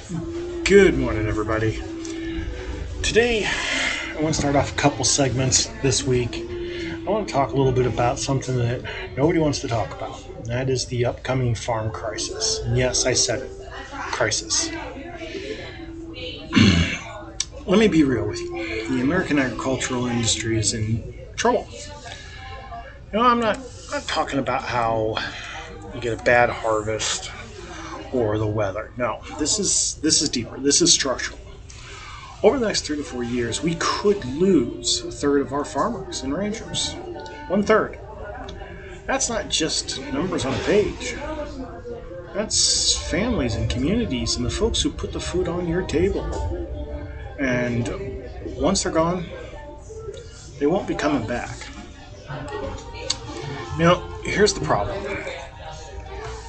Good morning, everybody. Today, I want to start off a couple segments this week. I want to talk a little bit about something that nobody wants to talk about, and that is the upcoming farm crisis. And yes, I said it, crisis. Let me be real with you. The American agricultural industry is in trouble. I'm not talking about how you get a bad harvest or the weather. No, this is deeper. This is structural. Over the next 3 to 4 years, we could lose a third of our farmers and ranchers. One third. That's not just numbers on a page. That's families and communities and the folks who put the food on your table. And once they're gone, they won't be coming back. Now, here's the problem.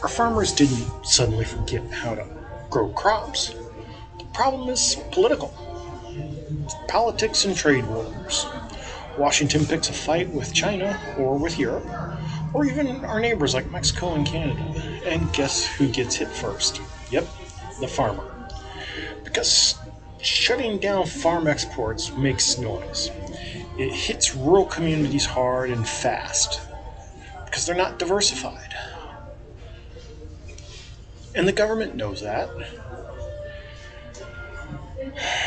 Our farmers didn't suddenly forget how to grow crops. The problem is political. Politics and trade wars. Washington picks a fight with China or with Europe, or even our neighbors like Mexico and Canada. And guess who gets hit first? Yep, the farmer. Because shutting down farm exports makes noise. It hits rural communities hard and fast because they're not diversified. And the government knows that.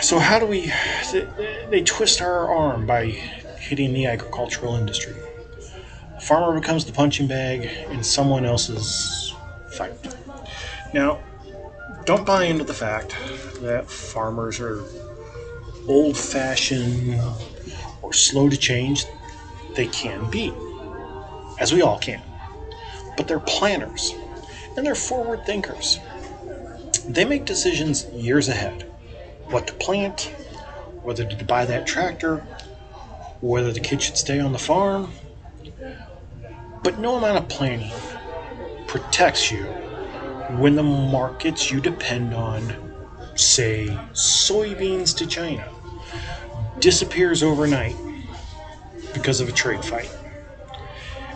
So how do we? They twist our arm by hitting the agricultural industry. The farmer becomes the punching bag in someone else's fight. Now, don't buy into the fact that farmers are old-fashioned or slow to change. They can be, as we all can. But they're planners, and they're forward thinkers. They make decisions years ahead. What to plant, whether to buy that tractor, whether the kid should stay on the farm. But no amount of planning protects you when the markets you depend on, say soybeans to China, disappears overnight because of a trade fight.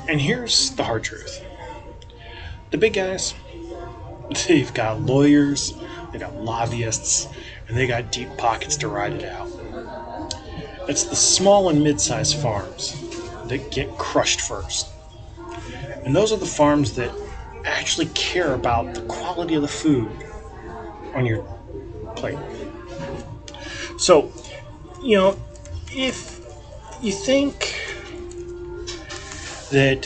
And here's the hard truth. The big guys, they've got lawyers, they got lobbyists, and they got deep pockets to ride it out. It's the small and mid-sized farms that get crushed first. And those are the farms that actually care about the quality of the food on your plate. So, if you think that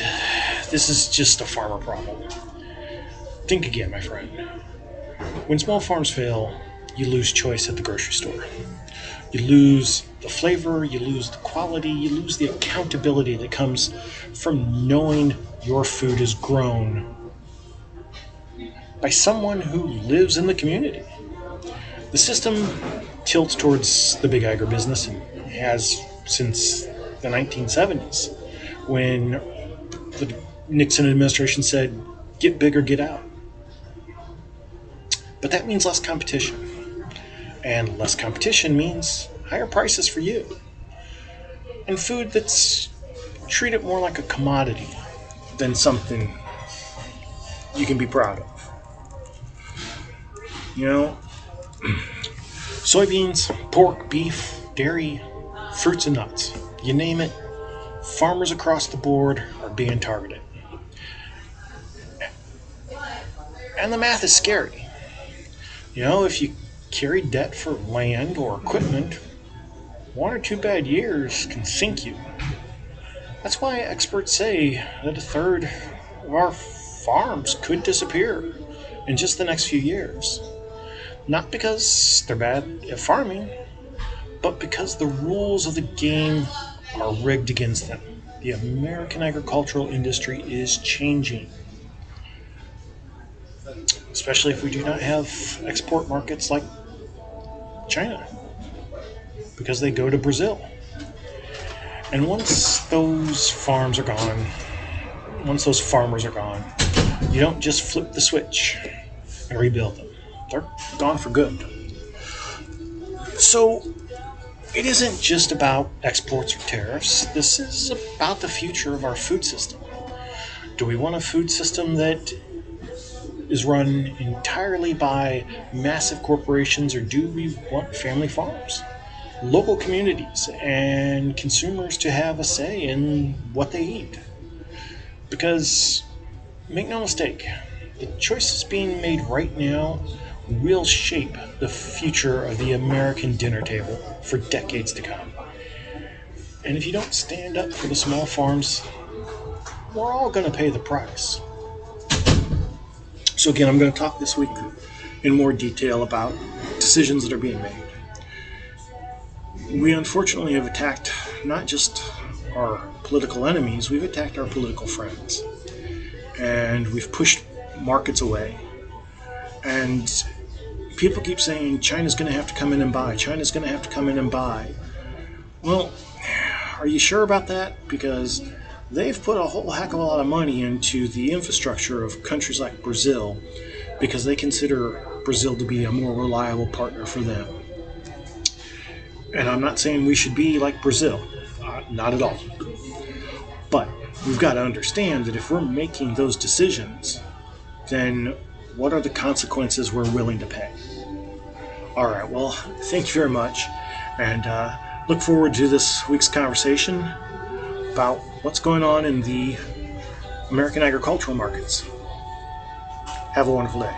this is just a farmer problem, think again, my friend. When small farms fail, you lose choice at the grocery store. You lose the flavor, you lose the quality, you lose the accountability that comes from knowing your food is grown by someone who lives in the community. The system tilts towards the big agribusiness and has since the 1970s, when the Nixon administration said, get big or get out. But that means less competition. And less competition means higher prices for you. And food that's treated more like a commodity than something you can be proud of. Soybeans, pork, beef, dairy, fruits and nuts. You name it, farmers across the board are being targeted. And the math is scary. If you carry debt for land or equipment, 1 or 2 bad years can sink you. That's why experts say that a third of our farms could disappear in just the next few years. Not because they're bad at farming, but because the rules of the game are rigged against them. The American agricultural industry is changing, especially if we do not have export markets like China, because they go to Brazil. And once those farms are gone, once those farmers are gone, you don't just flip the switch and rebuild them. They're gone for good. So it isn't just about exports or tariffs. This is about the future of our food system. Do we want a food system that is run entirely by massive corporations, or do we want family farms, local communities, and consumers to have a say in what they eat? Because, make no mistake, the choices being made right now will shape the future of the American dinner table for decades to come. And if you don't stand up for the small farms, we're all going to pay the price. So, again, I'm going to talk this week in more detail about decisions that are being made. We unfortunately have attacked not just our political enemies, we've attacked our political friends. And we've pushed markets away. And people keep saying China's going to have to come in and buy. China's going to have to come in and buy. Well, are you sure about that? Because they've put a whole heck of a lot of money into the infrastructure of countries like Brazil because they consider Brazil to be a more reliable partner for them. And I'm not saying we should be like Brazil. Not at all. But we've got to understand that if we're making those decisions, then what are the consequences we're willing to pay? All right, well, thank you very much. And look forward to this week's conversation about what's going on in the American agricultural markets. Have a wonderful day.